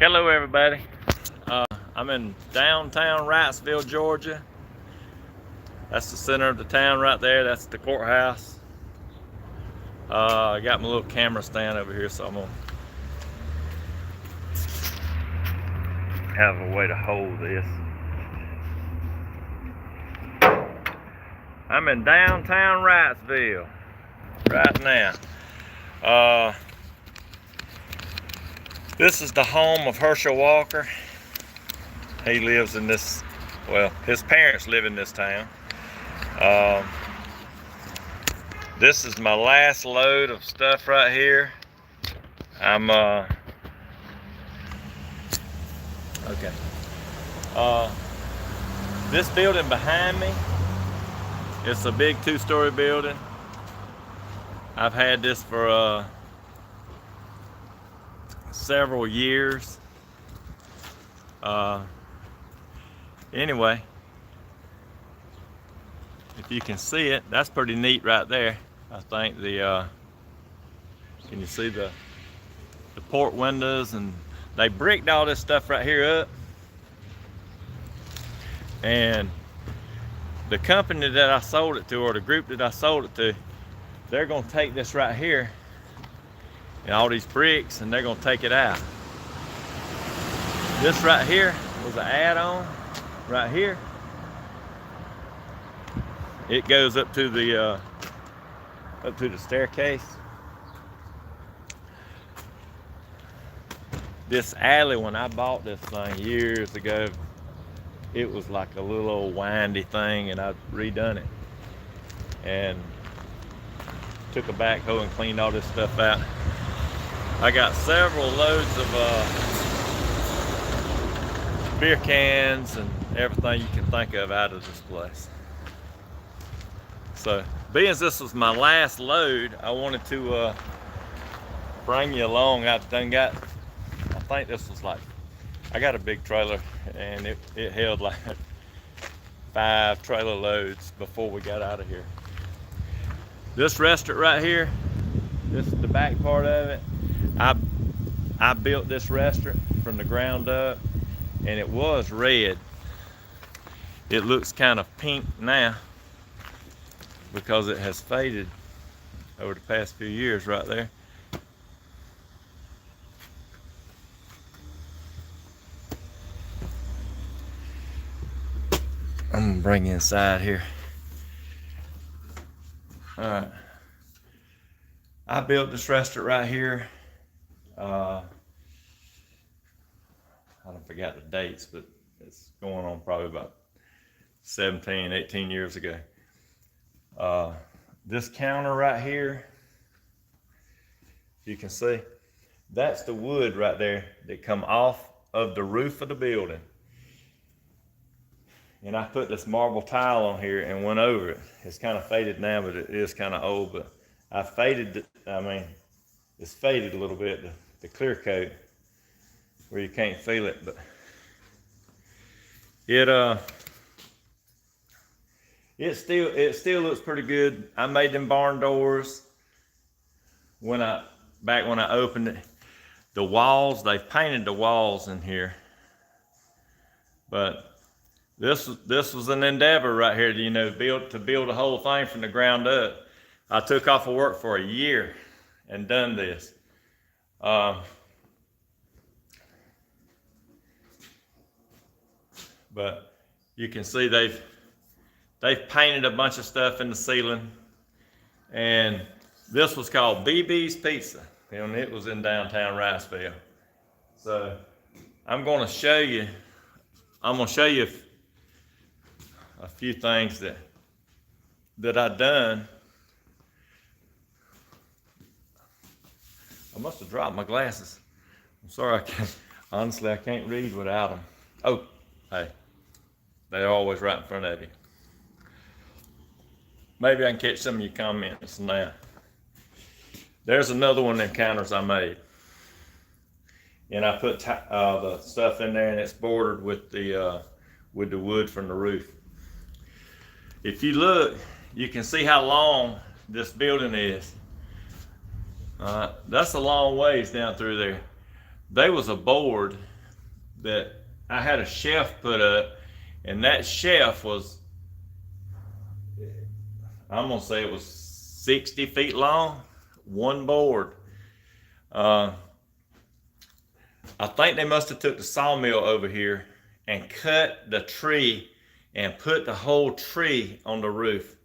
Hello everybody. I'm in downtown Wrightsville, Georgia. That's the center of the town right there. That's the courthouse. I got my little camera stand over here, so I'm gonna have a way to hold this. I'm in downtown Wrightsville right now. This is the home of Herschel Walker. He lives in this, well, his parents live in this town. This is my last load of stuff right here. Okay. This building behind me, it's a big 2-story building. I've had this for several years. Anyway, if you can see it, that's pretty neat right there. I think can you see the port windows, and they bricked all this stuff right here up. And the company that I sold it to, or the group that I sold it to, they're gonna take this right here and all these bricks, and they're gonna take it out. This right here was an add-on right here. It goes up to the staircase. This alley, when I bought this thing years ago, it was like a little old windy thing, and I've redone it and took a backhoe and cleaned all this stuff out. I got several loads of beer cans and everything you can think of out of this place. So, being as this was my last load, I wanted to bring you along. I think this was like, I got a big trailer, and it held like 5 trailer loads before we got out of here. This restaurant right here, this is the back part of it. I built this restaurant from the ground up, and it was red. It looks kind of pink now because it has faded over the past few years right there. I'm gonna bring you inside here. All right. I built this restaurant right here. I don't forget the dates, but it's going on probably about 17, 18 years ago. This counter right here, you can see, that's the wood right there that come off of the roof of the building. And I put this marble tile on here and went over it. It's kind of faded now, but it is kind of old, but I faded it. I mean, it's faded a little bit, the clear coat, where you can't feel it, but it still looks pretty good. I made them barn doors back when I opened it. The walls, they've painted the walls in here, but this was an endeavor right here to build a whole thing from the ground up. I took off of work for a year and done this. But you can see they've painted a bunch of stuff in the ceiling, and this was called BBs Pizza, and it was in downtown Wrightsville. So I'm gonna show you a few things that I've done. I must have dropped my glasses. I'm sorry, honestly, I can't read without them. Oh, hey, they're always right in front of you. Maybe I can catch some of your comments now. There's another one of them counters I made. And I put the stuff in there, and it's bordered with the wood from the roof. If you look, you can see how long this building is. That's a long ways down through there. There was a board that I had a shelf put up, and that shelf was, I'm gonna say it was 60 feet long, one board. I think they must have took the sawmill over here and cut the tree and put the whole tree on the roof.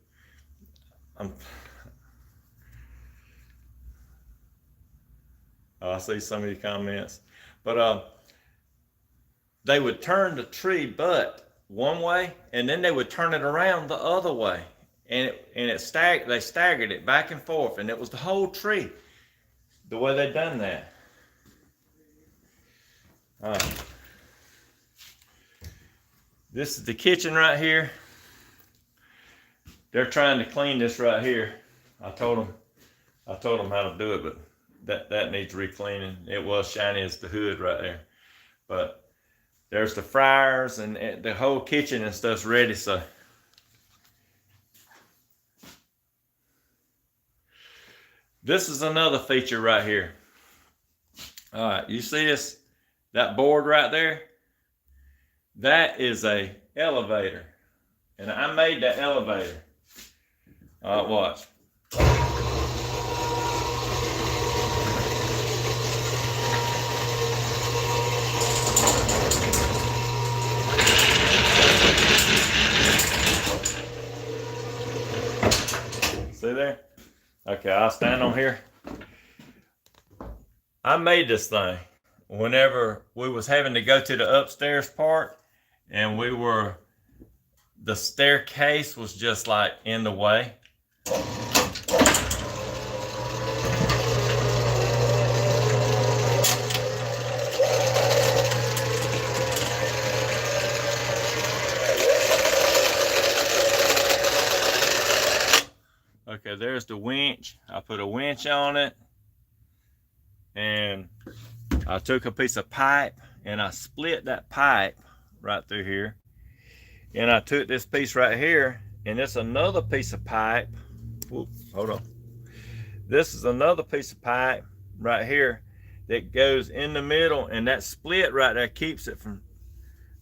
I see some of your comments, but they would turn the tree butt one way, and then they would turn it around the other way, and they staggered it back and forth, and it was the whole tree the way they done that. This is the kitchen right here. They're trying to clean this right here. I told them how to do it, but that needs re-cleaning. It was shiny as the hood right there. But there's the fryers, and the whole kitchen and stuff's ready. So this is another feature right here. All right, you see that board right there? That is a elevator, and I made that elevator. Watch. See there? Okay, I'll stand on here. I made this thing whenever we was having to go to the upstairs part, and the staircase was just like in the way. Okay, there's the winch. I put a winch on it, and I took a piece of pipe and I split that pipe right through here. And I took this piece right here, and it's another piece of pipe. Whoop, hold on. This is another piece of pipe right here that goes in the middle, and that split right there keeps it from,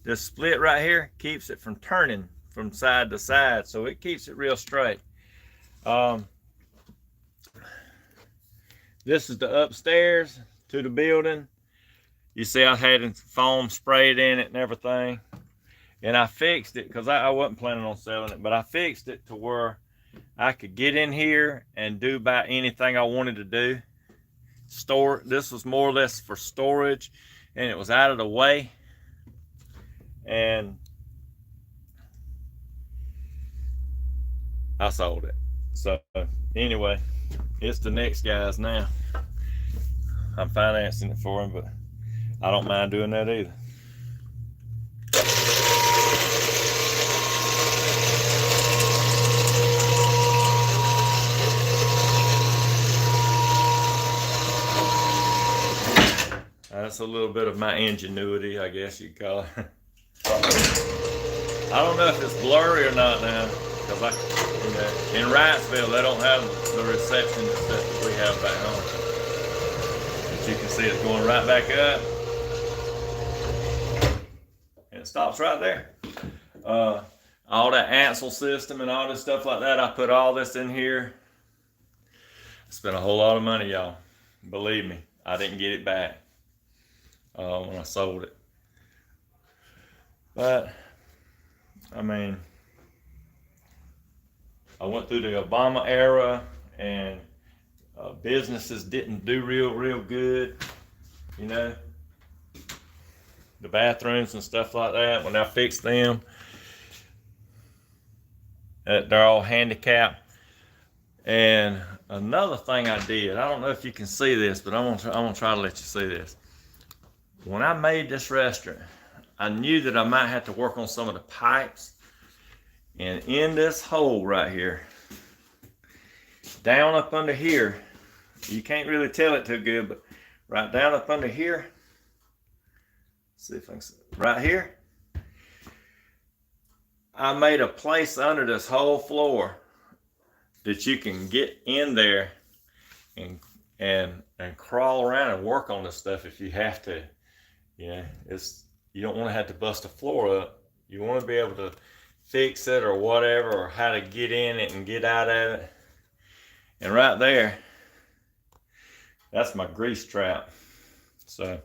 this split right here keeps it from turning from side to side, so it keeps it real straight. This is the upstairs to the building. You see I had foam sprayed in it and everything. And I fixed it because I wasn't planning on selling it, but I fixed it to where I could get in here and do about anything I wanted to do. This was more or less for storage, and it was out of the way. And I sold it. So anyway, it's the next guy's now. I'm financing it for him, but I don't mind doing that either. That's a little bit of my ingenuity, I guess you'd call it. I don't know if it's blurry or not now, because in Wrightsville they don't have the reception that we have back home. But you can see it's going right back up, and it stops right there. All that Ansel system and all this stuff like that, I put all this in here. I spent a whole lot of money, y'all. Believe me, I didn't get it back when I sold it. But I mean, I went through the Obama era, and businesses didn't do real good, you know, the bathrooms and stuff like that. When I fixed them, they're all handicapped. And another thing I did, I don't know if you can see this, but I'm gonna try to let you see this. When I made this restaurant, I knew that I might have to work on some of the pipes. And in this hole right here, down up under here, you can't really tell it too good, but right down up under here, see if I can see, right here, I made a place under this whole floor that you can get in there and crawl around and work on this stuff if you have to. Yeah, it's you don't want to have to bust the floor up. You want to be able to fix it or whatever, or how to get in it and get out of it. And right there, that's my grease trap. So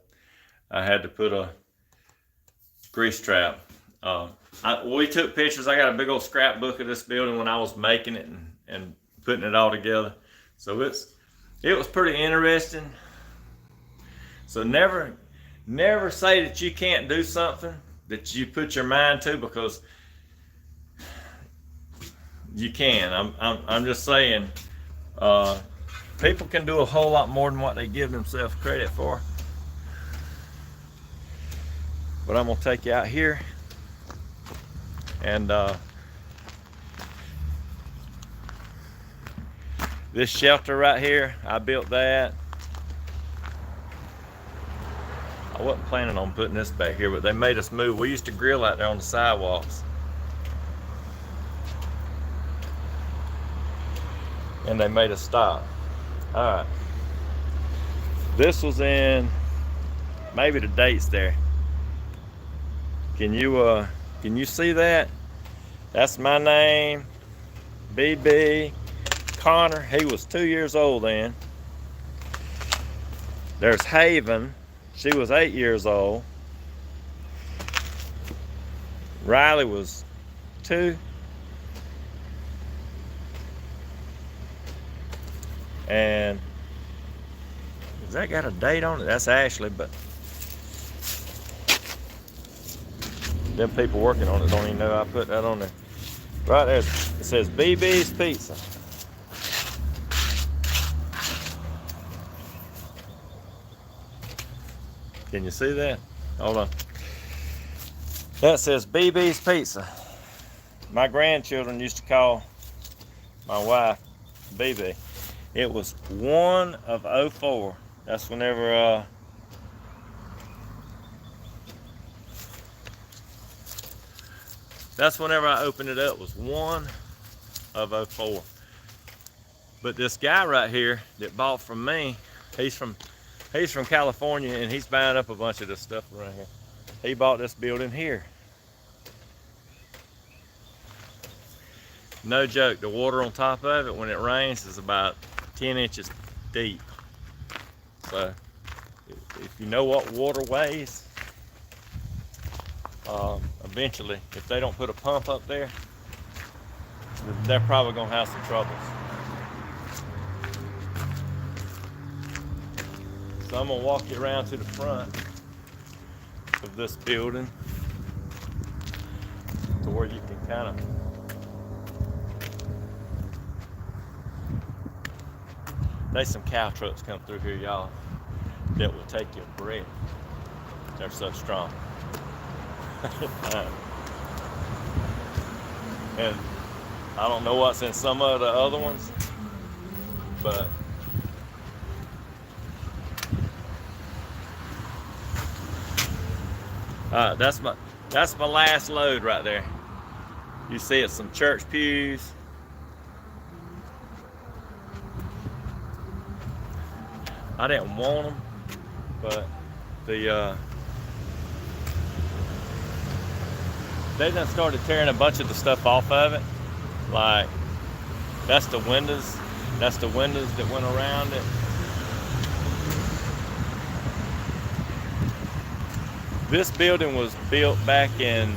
I had to put a grease trap. We took pictures. I got a big old scrapbook of this building when I was making it and putting it all together. So it was pretty interesting. So never say that you can't do something that you put your mind to, because you can. I'm just saying, people can do a whole lot more than what they give themselves credit for. But I'm gonna take you out here, and this shelter right here, I built that. I wasn't planning on putting this back here, but they made us move. We used to grill out there on the sidewalks, and they made us stop. All right, this was in, maybe the date's there. Can you see that? That's my name, BB. Connor, he was 2 years old then. There's Haven, she was 8 years old. Riley was 2. And has that got a date on it? That's Ashley, but them people working on it don't even know I put that on there. Right there, it says BBs Pizza. Can you see that? Hold on. That says BBs Pizza. My grandchildren used to call my wife BB. It was 1 of 04. That's whenever I opened it up, was 1 of 04. But this guy right here that bought from me, he's from California, and he's buying up a bunch of this stuff around here. He bought this building here. No joke, the water on top of it when it rains is about 10 inches deep. So if you know what water weighs, eventually, if they don't put a pump up there, they're probably gonna have some troubles. So I'm gonna walk you around to the front of this building to where you can kind of there's some cow trucks come through here, y'all, that will take your breath. They're so strong. And I don't know what's in some of the other ones, but that's my last load right there. You see it's some church pews. I didn't want them, but they done started tearing a bunch of the stuff off of it. Like, that's the windows that went around it. This building was built back in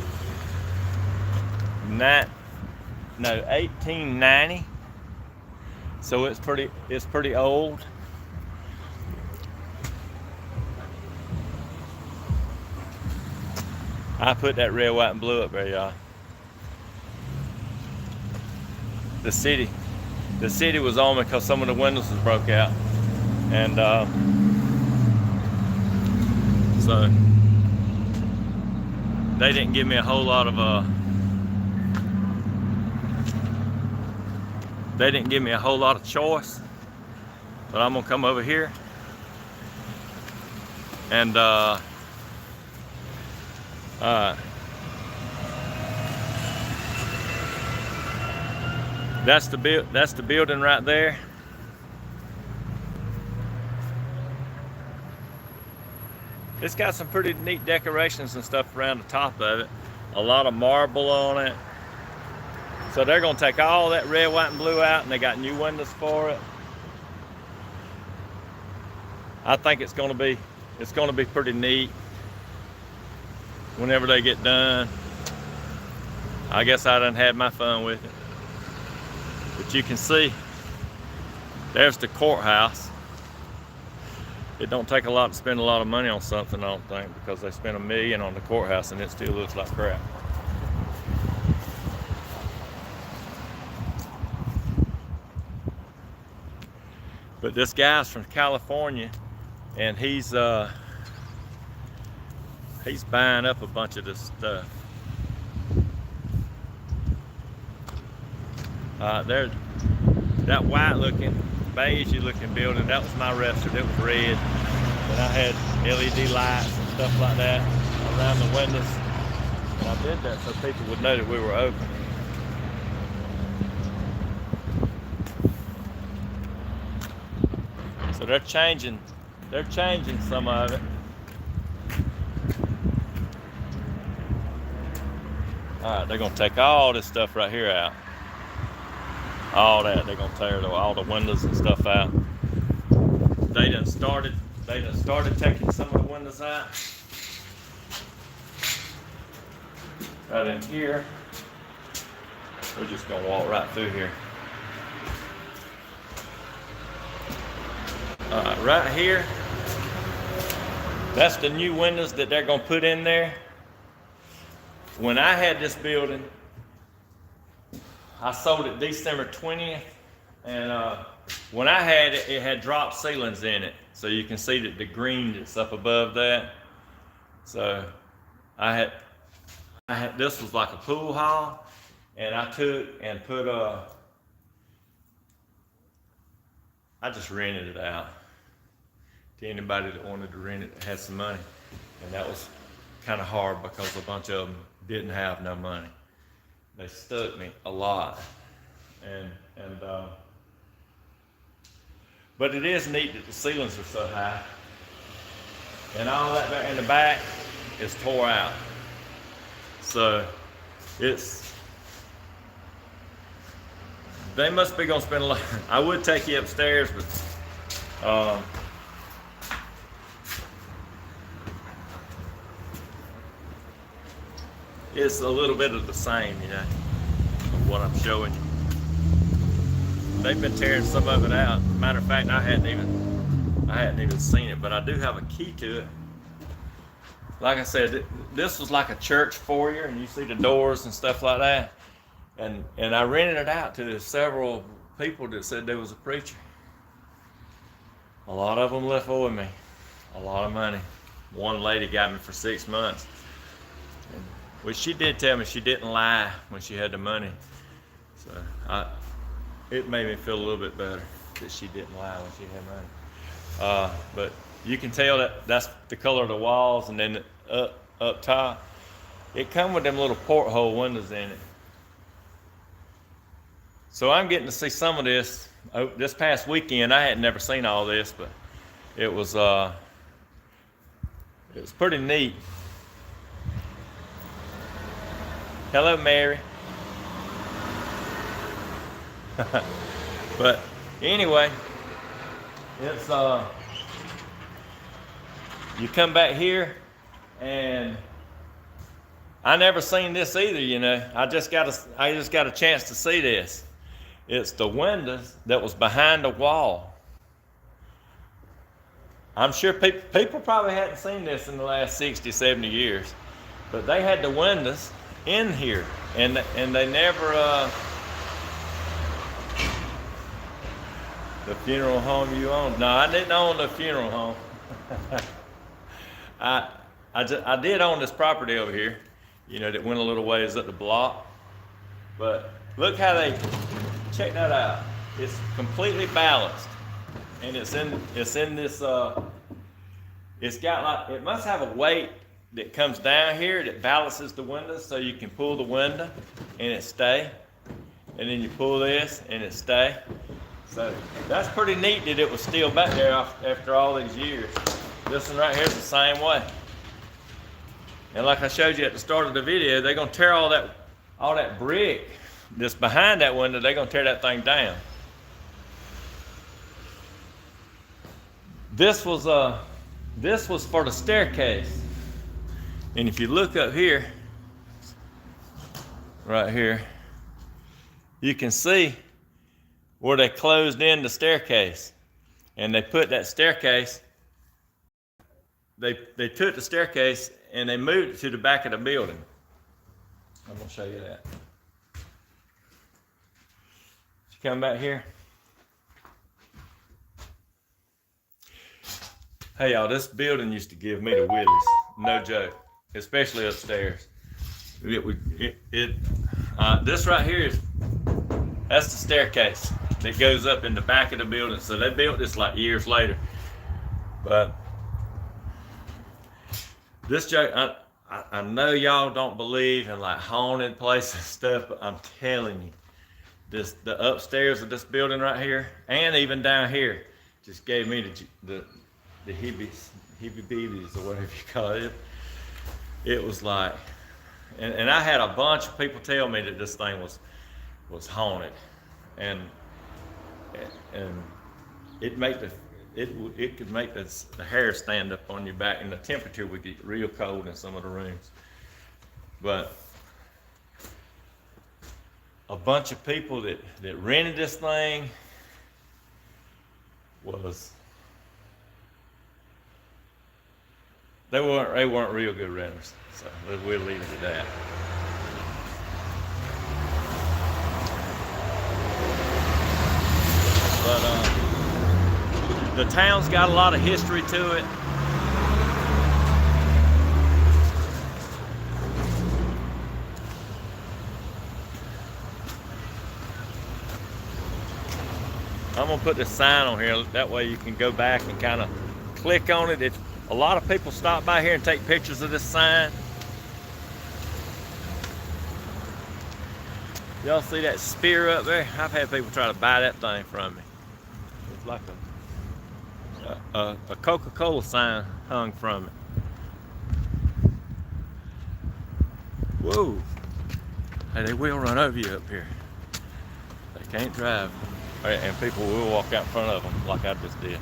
1890, so it's pretty old. I put that red, white, and blue up there, y'all. The city was on me because some of the windows was broke out, and so they didn't give me a whole lot of choice. But I'm gonna come over here and that's the building right there. It's got some pretty neat decorations and stuff around the top of it. A lot of marble on it. So they're gonna take all that red, white, and blue out, and they got new windows for it. I think it's gonna be pretty neat whenever they get done. I guess I done had my fun with it. But you can see, there's the courthouse. It don't take a lot to spend a lot of money on something, I don't think, because they spent $1 million on the courthouse and it still looks like crap. But this guy's from California, and he's buying up a bunch of this stuff. There's that white-looking, beige-looking building. That was my restaurant. It was red, and I had LED lights and stuff like that around the windows. And I did that so people would know that we were open. So they're changing some of it. All right, they're gonna take all this stuff right here out. All that, they're gonna tear all the windows and stuff out. They done started taking some of the windows out. Right in here. We're just gonna walk right through here. Right here, that's the new windows that they're gonna put in there. When I had this building, I sold it December 20th, and when I had it, it had drop ceilings in it. So you can see that the green that's up above that. So I had this was like a pool hall, and I took and put I just rented it out to anybody that wanted to rent it that had some money. And that was kind of hard because a bunch of them didn't have no money. They stuck me a lot. But it is neat that the ceilings are so high. And all that back in the back is tore out. So they must be gonna spend a lot. I would take you upstairs, but it's a little bit of the same, you know, of what I'm showing you. They've been tearing some of it out. Matter of fact, I hadn't even seen it, but I do have a key to it. Like I said, this was like a church foyer, and you see the doors and stuff like that. And I rented it out to several people that said there was a preacher. A lot of them left owing me a lot of money. One lady got me for 6 months. Well, she did tell me she didn't lie when she had the money. So it made me feel a little bit better that she didn't lie when she had money. But you can tell that that's the color of the walls, and then up top, it come with them little porthole windows in it. So I'm getting to see some of this. This past weekend, I had never seen all this, but it was pretty neat. Hello, Mary. But anyway, it's you come back here, and I never seen this either. You know, I just got a chance to see this. It's the windows that was behind the wall. I'm sure people probably hadn't seen this in the last 60, 70 years, but they had the windows in here, and they never the funeral home you own. No, I didn't own the funeral home. I did own this property over here, you know, that went a little ways up the block. But look how check that out. It's completely balanced, and it's in this. It's got like, it must have a weight that comes down here that balances the window, so you can pull the window and it stay, and then you pull this and it stay. So that's pretty neat that it was still back there after all these years. This one right here is the same way. And like I showed you at the start of the video, they're gonna tear all that brick that's behind that window, they're gonna tear that thing down. This was for the staircase. And if you look up here, right here, you can see where they closed in the staircase. And they put that staircase, they took the staircase and they moved it to the back of the building. I'm gonna show you that. You come back here. Hey y'all, this building used to give me the willies, no joke, especially upstairs. This right here that's the staircase that goes up in the back of the building. So they built this like years later. But this joke, I know y'all don't believe in like haunted places and stuff, but I'm telling you, the upstairs of this building right here, and even down here, just gave me the heebie-jeebies or whatever you call it. It was like, and I had a bunch of people tell me that this thing was haunted, and it could make the hair stand up on your back, and the temperature would get real cold in some of the rooms. But a bunch of people that rented this thing they weren't real good renters. So we'll leave it at that. But the town's got a lot of history to it. I'm gonna put this sign on here, that way you can go back and kind of click on it. A lot of people stop by here and take pictures of this sign. Y'all see that spear up there? I've had people try to buy that thing from me. It's like a Coca-Cola sign hung from it. Whoa. Hey, they will run over you up here. They can't drive. And people will walk out in front of them like I just did.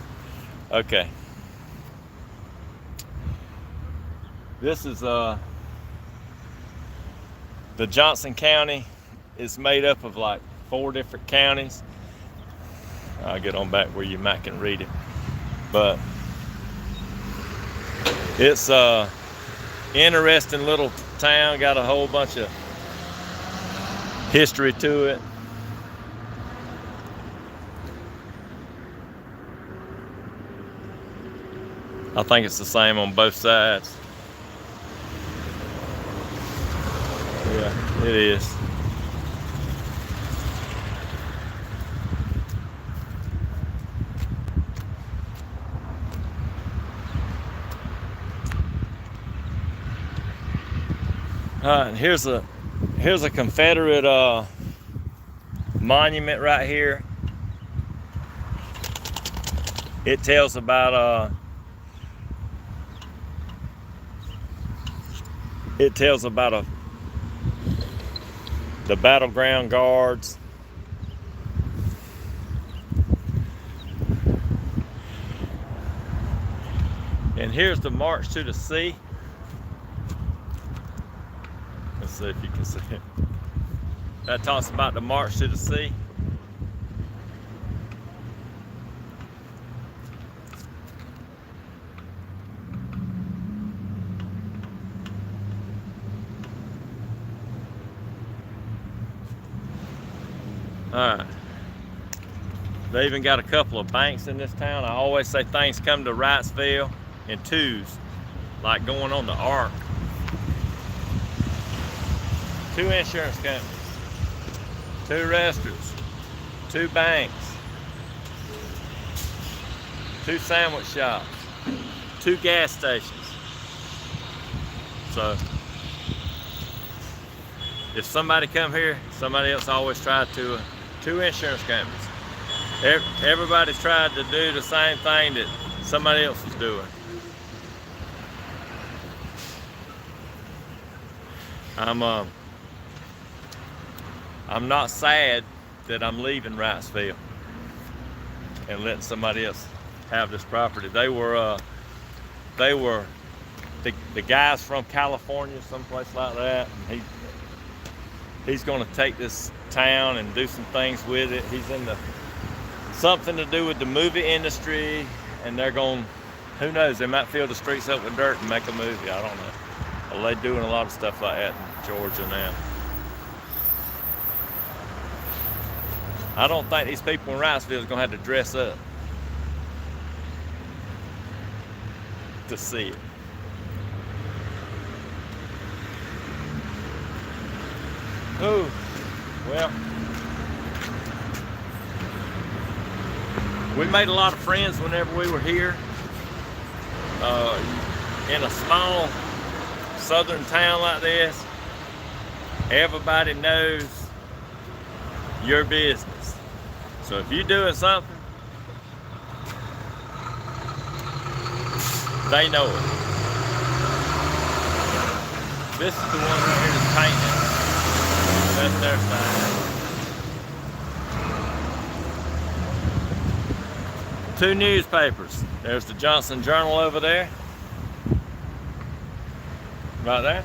Okay. This is the Johnson County is made up of like 4 different counties. I'll get on back where you might can read it. But it's a interesting little town, got a whole bunch of history to it. I think it's the same on both sides. Yeah, it is. And here's a Confederate monument right here. It tells about the battleground guards. And here's the March to the Sea. Let's see if you can see it. That talks about the March to the Sea. Alright. They even got a couple of banks in this town. I always say things come to Wrightsville in twos, like going on the Ark. 2 insurance companies, 2 restaurants, 2 banks, 2 sandwich shops, 2 gas stations. So if somebody come here, somebody else always tried to. 2 insurance companies. Everybody tried to do the same thing that somebody else was doing. I'm not sad that I'm leaving Wrightsville and letting somebody else have this property. They were the guys from California, someplace like that, and he's going to take this town and do some things with it. He's in something to do with the movie industry, and they're going, who knows, they might fill the streets up with dirt and make a movie. I don't know. Well, they're doing a lot of stuff like that in Georgia now. I don't think these people in Wrightsville is going to have to dress up to see it. Oh, well, we made a lot of friends whenever we were here. In a small southern town like this, everybody knows your business. So if you're doing something, they know it. This is the one right here that's painted. That's their sign. 2 newspapers. There's the Johnson Journal over there. Right there.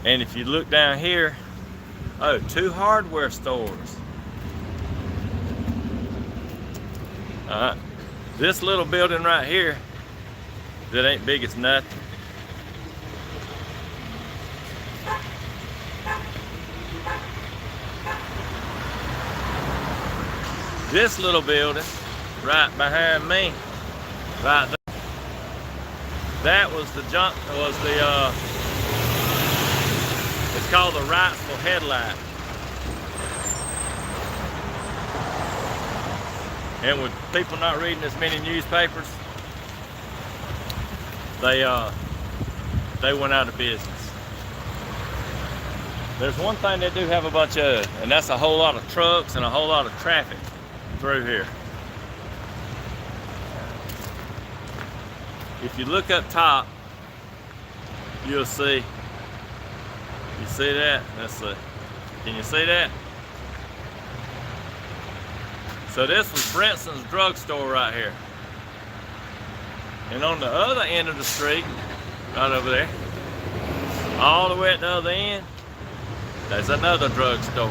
And if you look down here, 2 hardware stores. This little building right here, that ain't big as nothing. This little building, right behind me, right there, that was it's called the Wrightsville Headlight. And with people not reading as many newspapers, they went out of business. There's one thing they do have a bunch of, and that's a whole lot of trucks and a whole lot of traffic through here. If you look up top, you'll see. You see that? Let's see. Can you see that? So this was Brenson's drugstore right here. And on the other end of the street, right over there, all the way at the other end, there's another drugstore.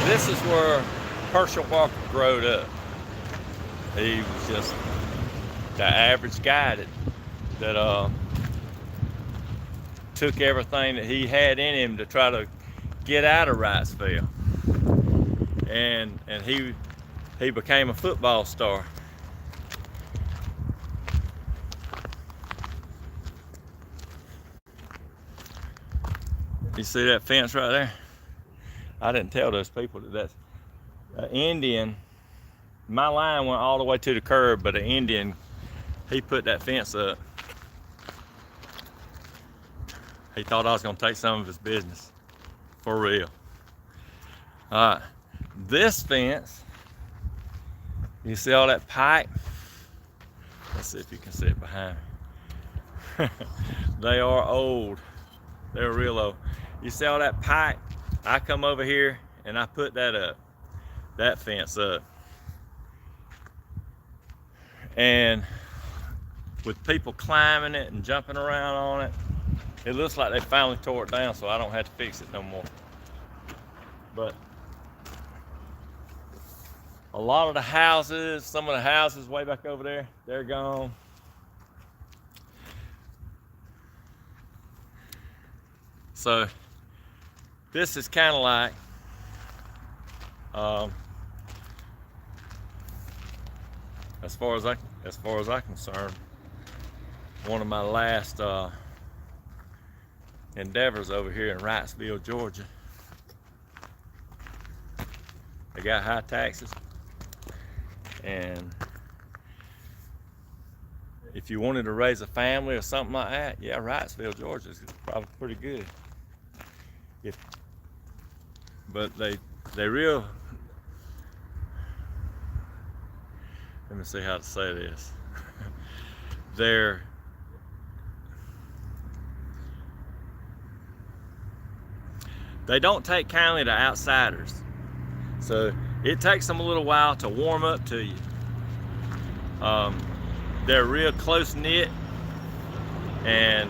This is where Herschel Walker growed up. He was just the average guy that took everything that he had in him to try to get out of Wrightsville. And he became a football star. You see that fence right there? I didn't tell those people that that's an Indian. My line went all the way to the curb, but an Indian, he put that fence up. He thought I was gonna take some of his business, for real. All right, this fence, you see all that pipe? Let's see if you can see it behind me. They are old, they're real old. You see all that pipe? I come over here and I put that up, that fence up. And with people climbing it and jumping around on it, it looks like they finally tore it down, so I don't have to fix it no more. But a lot of the houses, some of the houses way back over there, they're gone. So this is kind of like as far as I'm concerned, one of my last endeavors over here in Wrightsville, Georgia. They got high taxes, and if you wanted to raise a family or something like that, yeah, Wrightsville, Georgia is probably pretty good. But let me see how to say this. They don't take kindly to outsiders. So it takes them a little while to warm up to you. They're real close knit, and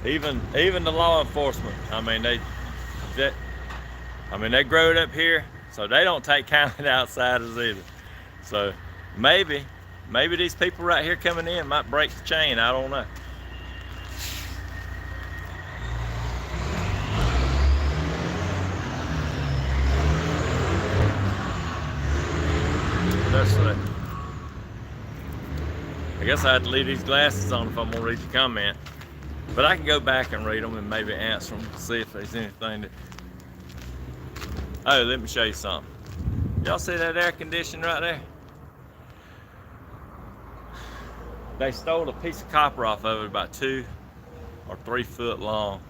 even the law enforcement, I mean they growed up here, so they don't take kindly to outsiders either. So maybe these people right here coming in might break the chain, I don't know. I guess I have to leave these glasses on if I'm gonna read your comment, but I can go back and read them and maybe answer them, see if there's anything that. Oh, let me show you something. Y'all see that air conditioner right there? They stole a piece of copper off of it about 2 or 3 foot long,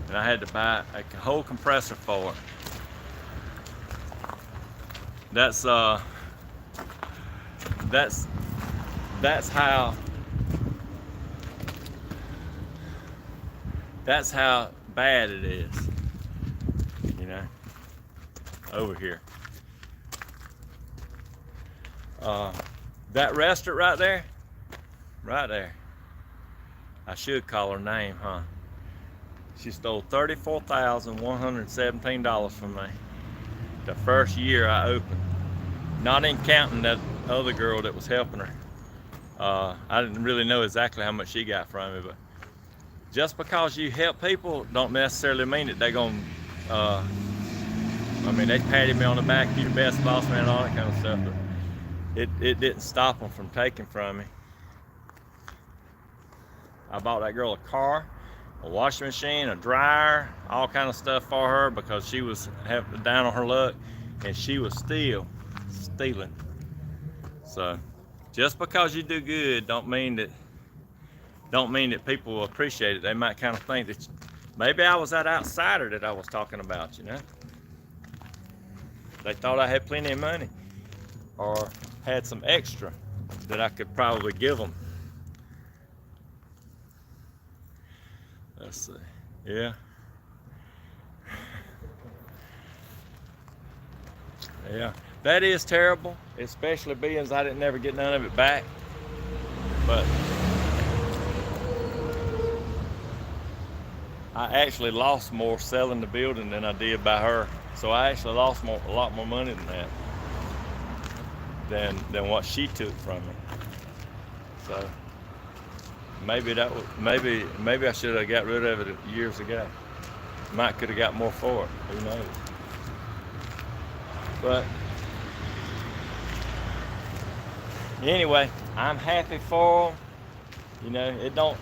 and I had to buy a whole compressor for it. That's how bad it is, you know, over here. That restaurant right there, I should call her name, huh? She stole $34,117 from me the first year I opened, not in counting that other girl that was helping her. I didn't really know exactly how much she got from me, but just because you help people don't necessarily mean that they're gonna, they patted me on the back, you're the best boss man, all that kind of stuff, but it didn't stop them from taking from me. I bought that girl a car, a washing machine, a dryer, all kind of stuff for her because she was down on her luck, and she was still stealing. So just because you do good don't mean that people will appreciate it. They might kind of think that maybe I was that outsider that I was talking about, you know. They thought I had plenty of money or had some extra that I could probably give them. Let's see. Yeah. Yeah. That is terrible, especially being as I didn't never get none of it back. But I actually lost more selling the building than I did by her. So I actually lost a lot more money than that, than what she took from me. So maybe I should have got rid of it years ago. Might could have got more for it. Who knows? But anyway, I'm happy for them. You know, it don't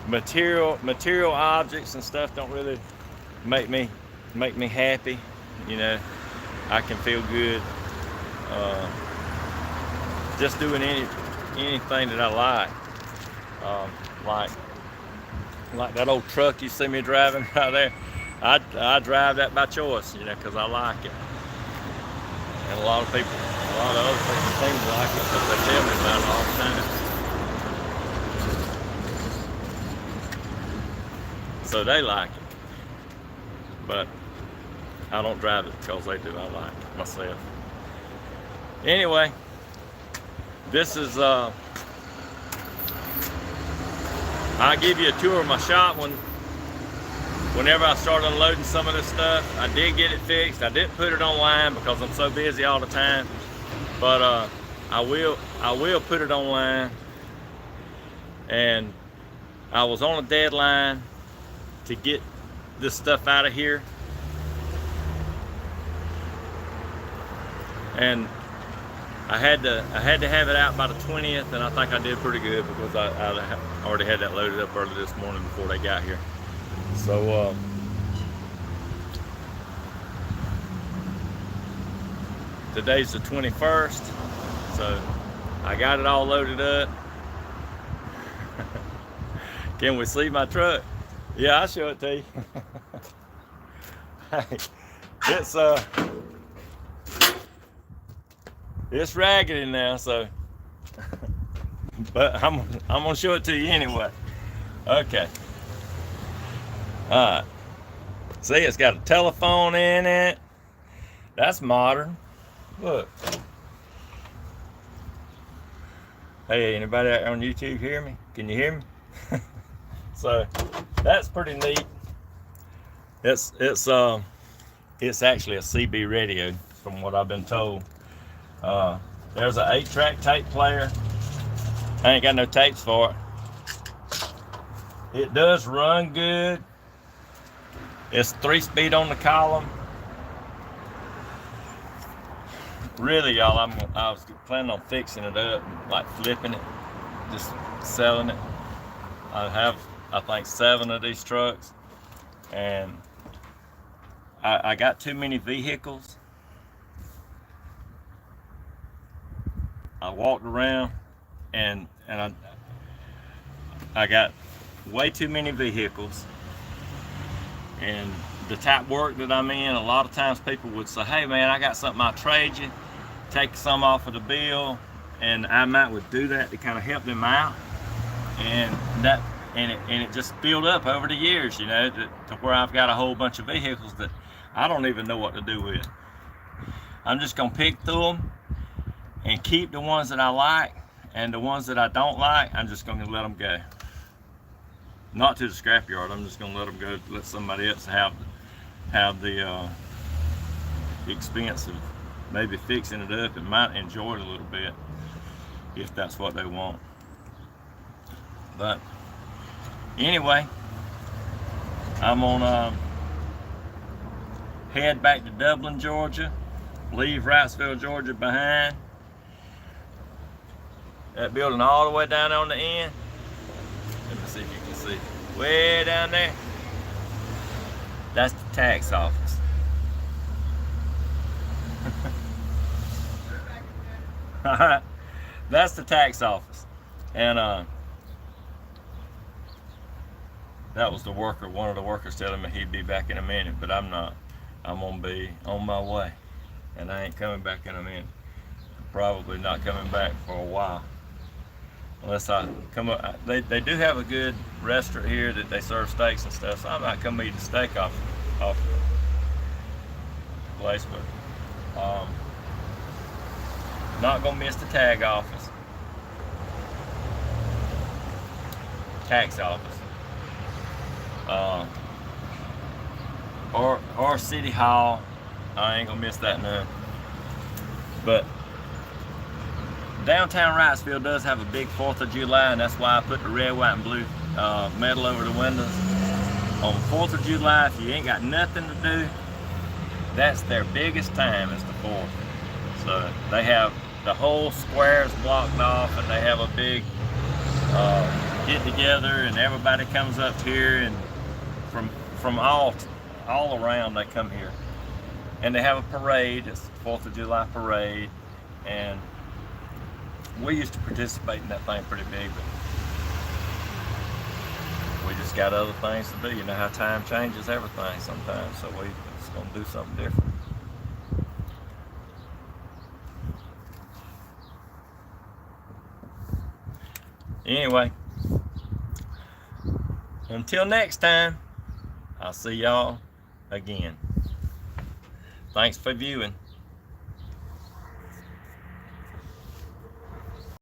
material objects and stuff don't really make me happy. You know, I can feel good just doing anything that I like. Like that old truck you see me driving right there. I drive that by choice, you know, because I like it. And a lot of other people seem to like it because they tell me about it all the time. So they like it. But I don't drive it because they do. I like it myself. Anyway, this is I'll give you a tour of my shop whenever I start unloading some of this stuff. I did get it fixed. I didn't put it online because I'm so busy all the time, but I will put it online. And I was on a deadline to get this stuff out of here, and I had to have it out by the 20th, and I think I did pretty good because I already had that loaded up early this morning before they got here. So today's the 21st, so I got it all loaded up. Can we see my truck? Yeah, I'll show it to you. Hey, It's raggedy now, so but I'm gonna show it to you anyway. Okay. Alright. See, it's got a telephone in it. That's modern. Look. Hey, anybody out on YouTube hear me? Can you hear me? So that's pretty neat. It's actually a CB radio, from what I've been told. There's an 8-track tape player. I ain't got no tapes for it. It does run good. It's 3-speed on the column. Really, y'all, I was planning on fixing it up, like flipping it, just selling it. I have, I think, 7 of these trucks, and I got too many vehicles. I walked around and I got way too many vehicles, and the type of work that I'm in, a lot of times people would say, hey man, I got something, I'll trade you, take some off of the bill, and I would do that to kind of help them out, and it just built up over the years, you know, to where I've got a whole bunch of vehicles that I don't even know what to do with. I'm just gonna pick through them and keep the ones that I like, and the ones that I don't like, I'm just gonna let them go. Not to the scrapyard. I'm just gonna let them go, let somebody else have the expense of maybe fixing it up and might enjoy it a little bit if that's what they want. But anyway, I'm gonna head back to Dublin, Georgia, leave Wrightsville, Georgia behind. That building all the way down on the end. Let me see if you can see. Way down there. That's the tax office. Alright. That's the tax office. And that was the worker, one of the workers telling me he'd be back in a minute, but I'm not. I'm gonna be on my way. And I ain't coming back in a minute. I'm probably not coming back for a while. Unless I come up, they do have a good restaurant here that they serve steaks and stuff, so I might come eat a steak off the place, but not gonna miss the tag office, tax office, or city hall. I ain't gonna miss that none. But downtown Wrightsville does have a big 4th of July, and that's why I put the red, white, and blue metal over the windows. On 4th of July, if you ain't got nothing to do, that's their biggest time, is the 4th. So they have the whole squares blocked off, and they have a big get together, and everybody comes up here, and from all around they come here. And they have a parade. It's the 4th of July parade, and we used to participate in that thing pretty big, but we just got other things to do. You know how time changes everything sometimes, so we just gonna do something different. Anyway, until next time, I'll see y'all again. Thanks for viewing.